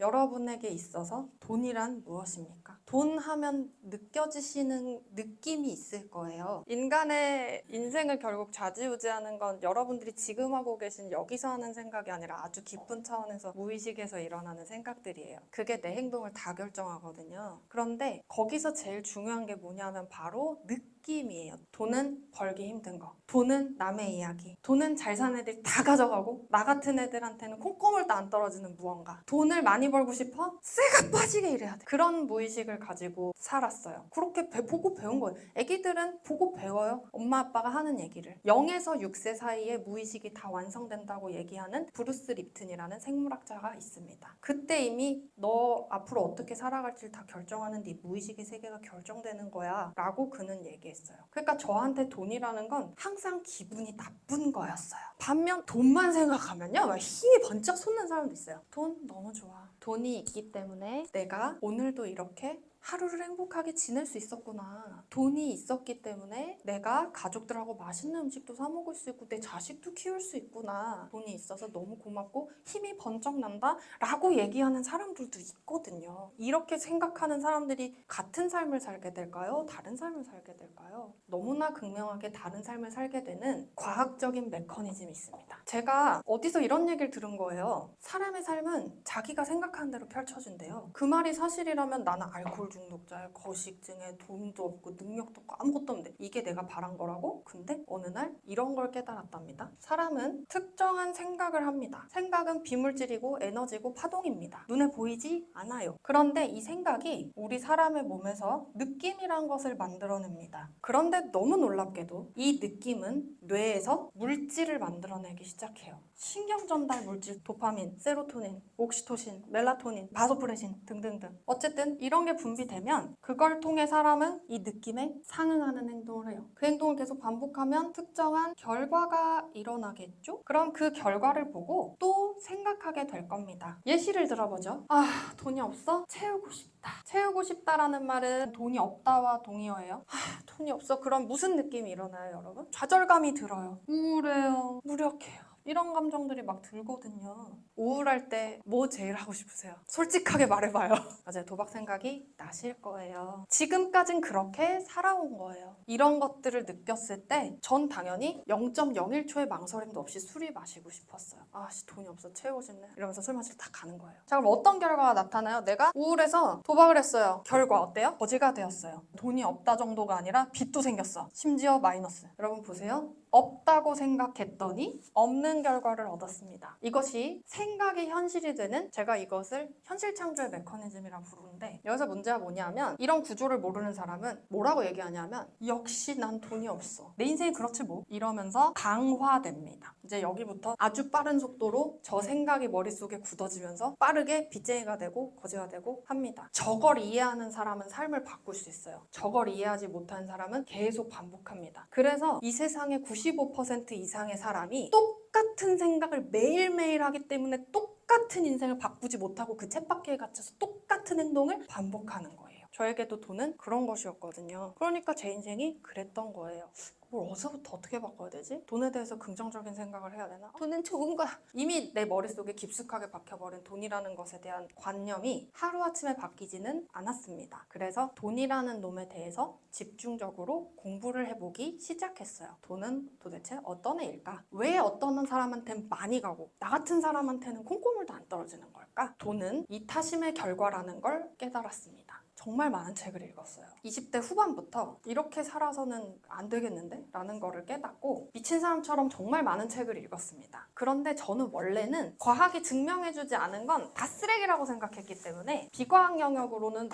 여러분에게 있어서 돈이란 무엇입니까? 돈 하면 느껴지시는 느낌이 있을 거예요. 인간의 인생을 결국 좌지우지하는 건 여러분들이 지금 하고 계신 여기서 하는 생각이 아니라 아주 깊은 차원에서 무의식에서 일어나는 생각들이에요. 그게 내 행동을 다 결정하거든요. 그런데 거기서 제일 중요한 게 뭐냐면 바로 느낌이에요. 돈은 벌기 힘든 거. 돈은 남의 이야기. 돈은 잘 사는 애들 다 가져가고 나 같은 애들한테는 콩고물도 안 떨어지는 무언가. 돈을 많이 벌고 싶어? 쇠가 빠지게 일해야 돼. 그런 무의식을 가지고 살았어요. 그렇게 보고 배운 거예요. 애기들은 보고 배워요. 엄마 아빠가 하는 얘기를. 0에서 6세 사이에 무의식이 다 완성된다고 얘기하는 브루스 립튼이라는 생물학자가 있습니다. 그때 이미 너 앞으로 어떻게 살아갈지 다 결정하는 네 무의식의 세계가 결정되는 거야 라고 그는 얘기했어요. 그러니까 저한테 돈이라는 건 항상 기분이 나쁜 거였어요. 반면 돈만 생각하면요 막 힘이 번쩍 솟는 사람도 있어요. 돈 너무 좋아. 돈이 있기 때문에 내가 오늘도 이렇게 하루를 행복하게 지낼 수 있었구나. 돈이 있었기 때문에 내가 가족들하고 맛있는 음식도 사 먹을 수 있고 내 자식도 키울 수 있구나. 돈이 있어서 너무 고맙고 힘이 번쩍 난다 라고 얘기하는 사람들도 있거든요. 이렇게 생각하는 사람들이 같은 삶을 살게 될까요? 다른 삶을 살게 될까요? 너무나 극명하게 다른 삶을 살게 되는 과학적인 메커니즘이 있습니다. 제가 어디서 이런 얘기를 들은 거예요. 사람의 삶은 자기가 생각하는 대로 펼쳐진대요. 그 말이 사실이라면 나는 알코올 중독자야, 거식증에 돈도 없고 능력도 없고 아무것도 없는데 이게 내가 바란 거라고? 근데 어느 날 이런 걸 깨달았답니다. 사람은 특정한 생각을 합니다. 생각은 비물질이고 에너지고 파동입니다. 눈에 보이지 않아요. 그런데 이 생각이 우리 사람의 몸에서 느낌이란 것을 만들어냅니다. 그런데 너무 놀랍게도 이 느낌은 뇌에서 물질을 만들어내기 시작해요. 신경전달 물질, 도파민, 세로토닌, 옥시토신, 멜라토닌, 바소프레신 등등등. 어쨌든 이런 게 분비되면 그걸 통해 사람은 이 느낌에 상응하는 행동을 해요. 그 행동을 계속 반복하면 특정한 결과가 일어나겠죠? 그럼 그 결과를 보고 또 생각하게 될 겁니다. 예시를 들어보죠. 아, 돈이 없어? 채우고 싶다. 채우고 싶다라는 말은 돈이 없다와 동의어예요. 아, 돈이 없어. 그럼 무슨 느낌이 일어나요, 여러분? 좌절감이 들어요. 우울해요. 무력해요. 이런 감정들이 막 들거든요. 우울할 때 뭐 제일 하고 싶으세요? 솔직하게 말해봐요. 맞아요. 도박 생각이 나실 거예요. 지금까진 그렇게 살아온 거예요. 이런 것들을 느꼈을 때 전 당연히 0.01초의 망설임도 없이 술이 마시고 싶었어요. 아씨 돈이 없어 채우고 싶네 이러면서 술 마시러 다 가는 거예요. 자 그럼 어떤 결과가 나타나요? 내가 우울해서 도박을 했어요. 결과 어때요? 거지가 되었어요. 돈이 없다 정도가 아니라 빚도 생겼어. 심지어 마이너스. 여러분 보세요. 없다고 생각했더니 없는 결과를 얻었습니다. 이것이 생각이 현실이 되는, 제가 이것을 현실 창조의 메커니즘이라고 부르는데, 여기서 문제가 뭐냐면 이런 구조를 모르는 사람은 뭐라고 얘기하냐면 역시 난 돈이 없어. 내 인생이 그렇지 뭐. 이러면서 강화됩니다. 이제 여기부터 아주 빠른 속도로 저 생각이 머릿속에 굳어지면서 빠르게 빚쟁이가 되고 거지가 되고 합니다. 저걸 이해하는 사람은 삶을 바꿀 수 있어요. 저걸 이해하지 못하는 사람은 계속 반복합니다. 그래서 이 세상의 95% 이상의 사람이 똑같은 생각을 매일매일 하기 때문에 똑같은 인생을 바꾸지 못하고 그 쳇바퀴에 갇혀서 똑같은 행동을 반복하는 거예요. 저에게도 돈은 그런 것이었거든요. 그러니까 제 인생이 그랬던 거예요. 뭘 어디서부터 어떻게 바꿔야 되지? 돈에 대해서 긍정적인 생각을 해야 되나? 돈은 좋은 거야. 이미 내 머릿속에 깊숙하게 박혀버린 돈이라는 것에 대한 관념이 하루아침에 바뀌지는 않았습니다. 그래서 돈이라는 놈에 대해서 집중적으로 공부를 해보기 시작했어요. 돈은 도대체 어떤 애일까? 왜 어떤 사람한테는 많이 가고 나 같은 사람한테는 콩고물도 안 떨어지는 걸까? 돈은 이타심의 결과라는 걸 깨달았습니다. 정말 많은 책을 읽었어요. 20대 후반부터 이렇게 살아서는 안 되겠는데? 라는 거를 깨닫고 미친 사람처럼 정말 많은 책을 읽었습니다. 그런데 저는 원래는 과학이 증명해주지 않은 건 다 쓰레기라고 생각했기 때문에 비과학 영역으로는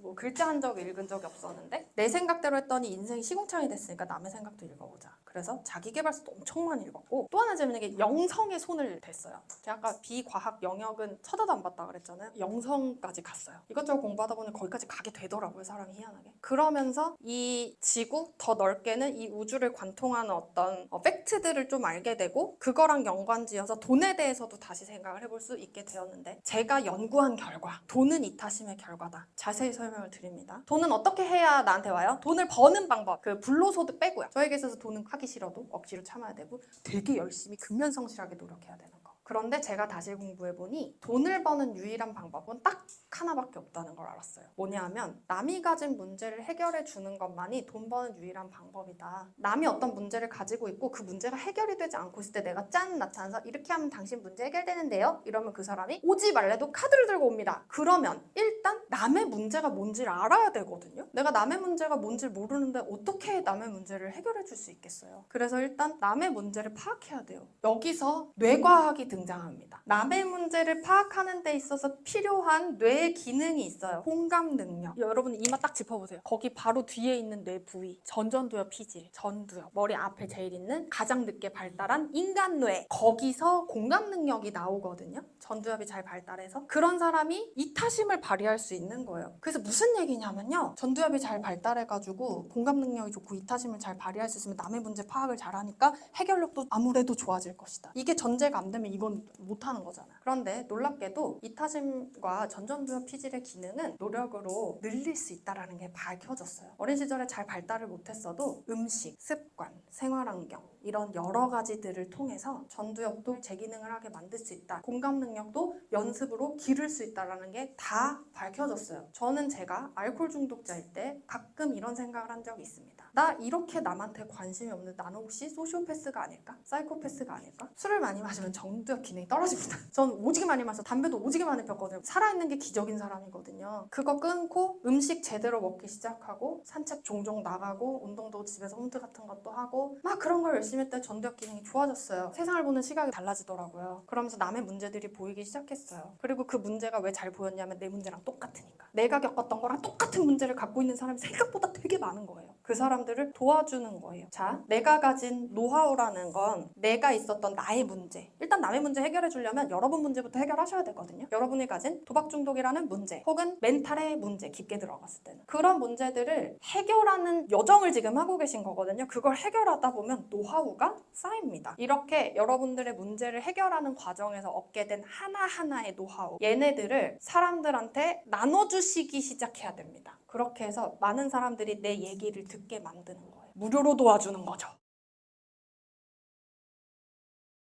뭐 글자 한 적 읽은 적이 없었는데 내 생각대로 했더니 인생이 시궁창이 됐으니까 남의 생각도 읽어보자. 그래서 자기계발서도 엄청 많이 읽었고, 또 하나 재밌는 게 영성에 손을 댔어요. 제가 아까 비과학 영역은 쳐다도 안 봤다 그랬잖아요. 영성까지 갔어요. 이것저것 공부하다 보니 거기까지 가게 되더라고요, 사람이 희한하게. 그러면서 이 지구, 더 넓게는 이 우주를 관통하는 어떤 팩트들을 좀 알게 되고 그거랑 연관지어서 돈에 대해서도 다시 생각을 해볼 수 있게 되었는데, 제가 연구한 결과 돈은 이타심의 결과다. 자세히 설명을 드립니다. 돈은 어떻게 해야 나한테 와요? 돈을 버는 방법, 그 불로소득 빼고요. 저에게 있어서 돈은 하기 싫어도 억지로 참아야 되고 되게 열심히 근면성실하게 노력해야 되는 거. 그런데 제가 다시 공부해보니 돈을 버는 유일한 방법은 딱 하나밖에 없다는 걸 알았어요. 뭐냐면 남이 가진 문제를 해결해 주는 것만이 돈 버는 유일한 방법이다. 남이 어떤 문제를 가지고 있고 그 문제가 해결이 되지 않고 있을 때 내가 짠 나타나서 이렇게 하면 당신 문제 해결되는데요? 이러면 그 사람이 오지 말래도 카드를 들고 옵니다. 그러면 일단 남의 문제가 뭔지를 알아야 되거든요. 내가 남의 문제가 뭔지를 모르는데 어떻게 남의 문제를 해결해 줄 수 있겠어요? 그래서 일단 남의 문제를 파악해야 돼요. 여기서 뇌과학이 등장합니다. 남의 문제를 파악하는 데 있어서 필요한 뇌의 기능이 있어요. 공감 능력. 여러분 이마 딱 짚어보세요. 거기 바로 뒤에 있는 뇌 부위. 전두엽 피질, 전두엽. 머리 앞에 제일 있는 가장 늦게 발달한 인간 뇌. 거기서 공감 능력이 나오거든요. 전두엽이 잘 발달해서. 그런 사람이 이타심을 발휘할 수 있는 거예요. 그래서 무슨 얘기냐면요. 전두엽이 잘 발달해가지고 공감 능력이 좋고 이타심을 잘 발휘할 수 있으면 남의 문제 파악을 잘하니까 해결력도 아무래도 좋아질 것이다. 이게 전제가 안 되면 이건 못하는 거잖아요. 그런데 놀랍게도 이타심과 전두엽 피질의 기능은 노력으로 늘릴 수 있다는 게 밝혀졌어요. 어린 시절에 잘 발달을 못했어도 음식, 습관, 생활환경 이런 여러 가지들을 통해서 전두엽도 제 기능을 하게 만들 수 있다. 공감 능력도 연습으로 기를 수 있다는 게 다 밝혀졌어요. 저는 제가 알코올 중독자일 때 가끔 이런 생각을 한 적이 있습니다. 나 이렇게 남한테 관심이 없는데 나는 혹시 소시오패스가 아닐까? 사이코패스가 아닐까? 술을 많이 마시면 전두엽 기능이 떨어집니다. 전 오지게 많이 마셔서 담배도 오지게 많이 폈거든요. 살아있는 게 기적인 사람이거든요. 그거 끊고 음식 제대로 먹기 시작하고 산책 종종 나가고 운동도 집에서 홈트 같은 것도 하고 막 그런 걸 열심히 했더니 전두엽 기능이 좋아졌어요. 세상을 보는 시각이 달라지더라고요. 그러면서 남의 문제들이 보이기 시작했어요. 그리고 그 문제가 왜 잘 보였냐면 내 문제랑 똑같으니까. 내가 겪었던 거랑 똑같은 문제를 갖고 있는 사람이 생각보다 되게 많은 거예요. 그 사람들을 도와주는 거예요. 자, 내가 가진 노하우라는 건 내가 있었던 나의 문제. 일단 남의 문제 해결해 주려면 여러분 문제부터 해결하셔야 되거든요. 여러분이 가진 도박 중독이라는 문제 혹은 멘탈의 문제, 깊게 들어갔을 때는 그런 문제들을 해결하는 여정을 지금 하고 계신 거거든요. 그걸 해결하다 보면 노하우가 쌓입니다. 이렇게 여러분들의 문제를 해결하는 과정에서 얻게 된 하나하나의 노하우, 얘네들을 사람들한테 나눠주시기 시작해야 됩니다. 그렇게 해서 많은 사람들이 내 얘기를 듣게 만드는 거예요. 무료로 도와주는 거죠.